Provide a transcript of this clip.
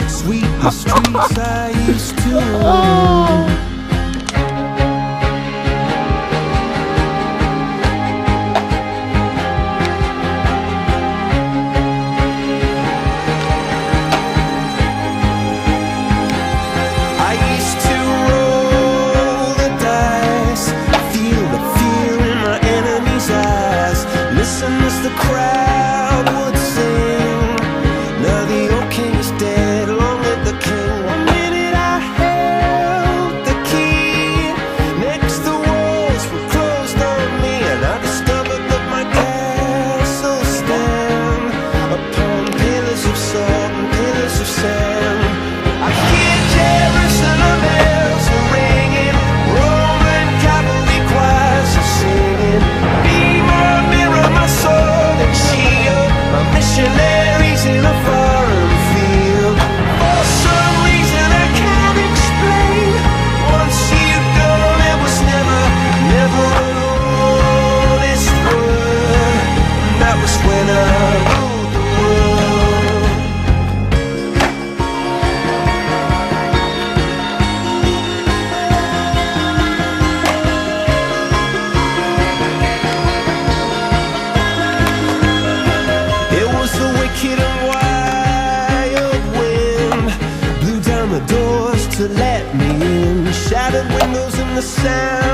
Sweet the streets I used to own. As the crowd would sing, now the old king is dead, long live the king. One minute I held the key, next the walls were closed on me, and I discovered that my castle stand upon pillars of salt and pillars of sand. I hear Jerusalem bells are ringing, Roman cavalry choirs are singing. Be my mirror, my sword and shield, my missionaries in a foreign field. For some reason I can't explain, once you've gone there was never an honest word. And that was when I ruled the world. It was the wicked and wild wind, blew down the doors to let me in, shattered windows in the sound